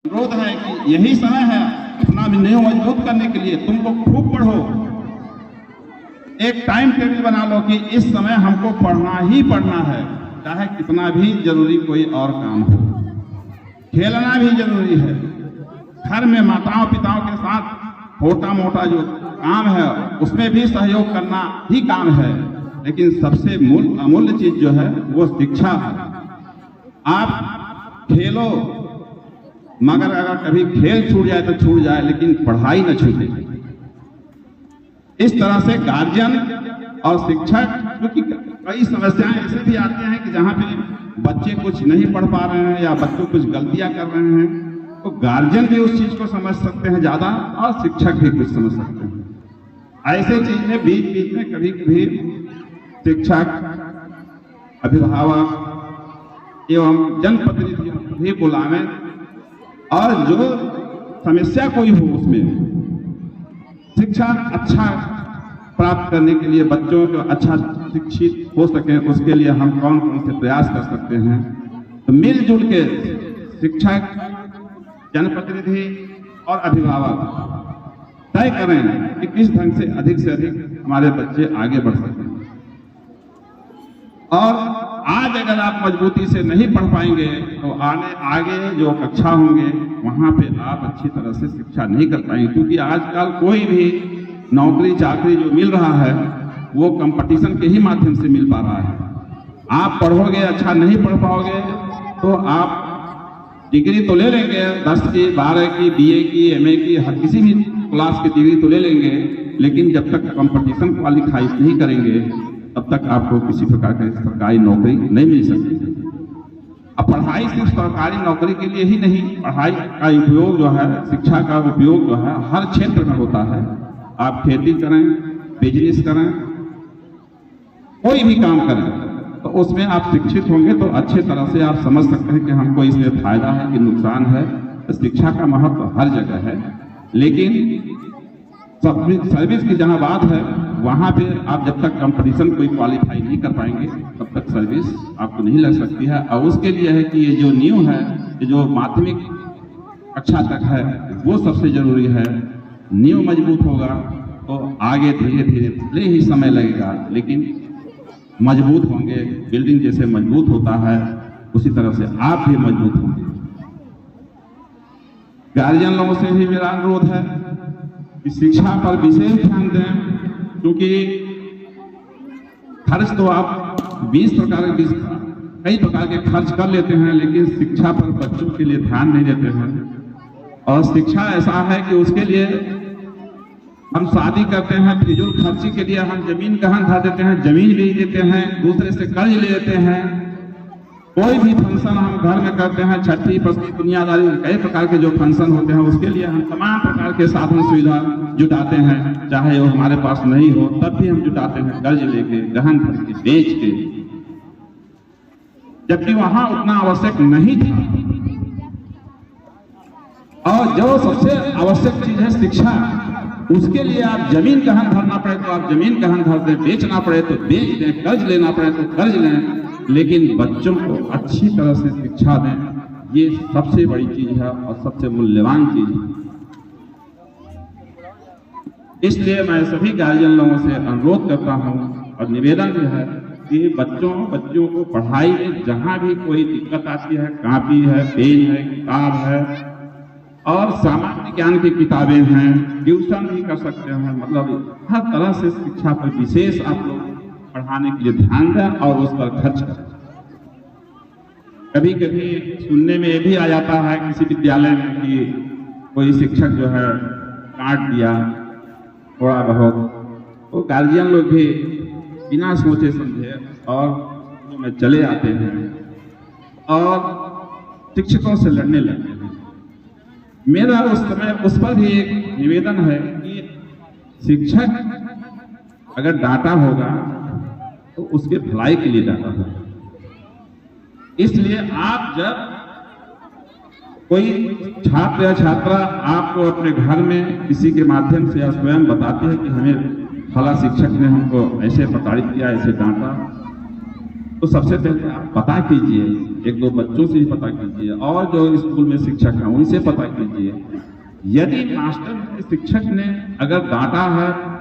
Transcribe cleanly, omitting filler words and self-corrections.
अनुरोध है कि यही समय है अपना नींव मजबूत करने के लिए। तुम लोग खूब पढ़ो, एक टाइम टेबल बना लो कि इस समय हमको पढ़ना ही पढ़ना है, चाहे कितना भी जरूरी कोई और काम हो। खेलना भी जरूरी है। घर में माताओं पिताओं के साथ छोटा मोटा जो काम है उसमें भी सहयोग करना ही काम है, लेकिन सबसे अमूल्य चीज जो है वो शिक्षा है। आप खेलो, मगर अगर कभी खेल छूट जाए तो छूट जाए, लेकिन पढ़ाई न छूटे। इस तरह से गार्जियन और शिक्षक, क्योंकि कई समस्याएं ऐसे भी आती हैं कि जहां पे बच्चे कुछ नहीं पढ़ पा रहे हैं या बच्चों कुछ गलतियां कर रहे हैं, तो गार्जियन भी उस चीज को समझ सकते हैं ज्यादा और शिक्षक भी कुछ समझ सकते हैं। ऐसे चीज में बीच बीच में कभी कभी शिक्षक, अभिभावक एवं जनप्रतिनिधि भी बुलावे और जो समस्या कोई हो उसमें शिक्षा अच्छा प्राप्त करने के लिए, बच्चों को अच्छा शिक्षित हो सके, उसके लिए हम कौन कौन से प्रयास कर सकते हैं। तो मिलजुल के शिक्षक, जनप्रतिनिधि और अभिभावक तय करें कि किस ढंग से अधिक हमारे बच्चे आगे बढ़ सकें। और आज अगर आप मजबूती से नहीं पढ़ पाएंगे तो आगे जो कक्षा होंगे वहां पे आप अच्छी तरह से शिक्षा नहीं कर पाएंगे, क्योंकि आजकल कोई भी नौकरी चाकरी जो मिल रहा है वो कंपटीशन के ही माध्यम से मिल पा रहा है। आप पढ़ोगे, अच्छा नहीं पढ़ पाओगे तो आप डिग्री तो ले लेंगे, 10 की, 12 की, BA की, MA की, हर किसी भी क्लास की डिग्री तो ले लेंगे, लेकिन जब तक कंपटीशन क्वालिफाई नहीं करेंगे तब तक आपको किसी प्रकार की सरकारी नौकरी नहीं मिल सकती। अब पढ़ाई सिर्फ सरकारी नौकरी के लिए ही नहीं, पढ़ाई का उपयोग जो है, शिक्षा का उपयोग जो है हर क्षेत्र में होता है। आप खेती करें, बिजनेस करें, कोई भी काम करें, तो उसमें आप शिक्षित होंगे तो अच्छे तरह से आप समझ सकते हैं कि हमको इसमें फायदा है कि नुकसान है। तो शिक्षा का महत्व हर जगह है, लेकिन सर्विस की जहां बात है वहां पे आप जब तक कंपटीशन कोई क्वालिफाई नहीं कर पाएंगे तब तक सर्विस आपको नहीं लग सकती है। और उसके लिए है कि ये जो न्यू है, ये जो माध्यमिक कक्षा तक है, वो सबसे जरूरी है। न्यू मजबूत होगा तो आगे धीरे धीरे भले ही समय लगेगा, लेकिन मजबूत होंगे। बिल्डिंग जैसे मजबूत होता है उसी तरह से आप भी मजबूत होंगे। गार्जियन लोगों से भी मेरा अनुरोध है कि शिक्षा पर विशेष ध्यान दें, क्योंकि खर्च तो आप 20 प्रकार के कई प्रकार के खर्च कर लेते हैं, लेकिन शिक्षा पर बच्चों के लिए ध्यान नहीं देते हैं। और शिक्षा ऐसा है कि उसके लिए हम शादी करते हैं, फिजूल खर्ची के लिए हम जमीन गहन धर देते हैं, जमीन बेच देते हैं, दूसरे से कर्ज ले लेते हैं। कोई भी फंक्शन हम घर में करते हैं, छठी पत्ती दुनियादारी कई प्रकार के जो फंक्शन होते हैं उसके लिए हम तमाम प्रकार के साधन सुविधा जुटाते हैं, चाहे वो हमारे पास नहीं हो तब भी हम जुटाते हैं, कर्ज लेके, गहन धर के, बेच के, जबकि वहां उतना आवश्यक नहीं था। और जो सबसे आवश्यक चीज है शिक्षा, उसके लिए आप जमीन गहन धरना पड़े तो आप जमीन गहन धर दें, बेचना पड़े तो बेच दें, कर्ज लेना पड़े तो कर्ज लें, लेकिन बच्चों को अच्छी तरह से शिक्षा दें। ये सबसे बड़ी चीज है और सबसे मूल्यवान चीज है। इसलिए मैं सभी गार्जियन लोगों से अनुरोध करता हूं और निवेदन भी है कि बच्चों को पढ़ाई में जहां भी कोई दिक्कत आती है, कापी है, पेन है, किताब है और सामान्य ज्ञान की किताबें हैं, ट्यूशन भी कर सकते हैं, मतलब हर तरह से शिक्षा पर विशेष आप लोग पढ़ाने के लिए ध्यान दें और उस पर खर्च करें। कभी कभी सुनने में ये भी आ जाता है किसी विद्यालय में कि कोई शिक्षक जो है काट दिया थोड़ा बहुत, तो गार्जियन लोग भी बिना सोचे समझे और में चले आते हैं और शिक्षकों से लड़ने लगते हैं। मेरा उस पर भी एक निवेदन है कि शिक्षक अगर डांटा होगा तो उसके भलाई के लिए डांटा होगा। इसलिए आप जब कोई छात्र या छात्रा आपको अपने घर में किसी के माध्यम से या स्वयं बताते हैं कि हमें फला शिक्षक ने हमको ऐसे प्रताड़ित किया, ऐसे डांटा, तो सबसे पहले आप पता कीजिए, एक दो बच्चों से ही पता कीजिए और जो स्कूल में शिक्षक हैं उनसे पता कीजिए। यदि मास्टर शिक्षक ने अगर डांटा है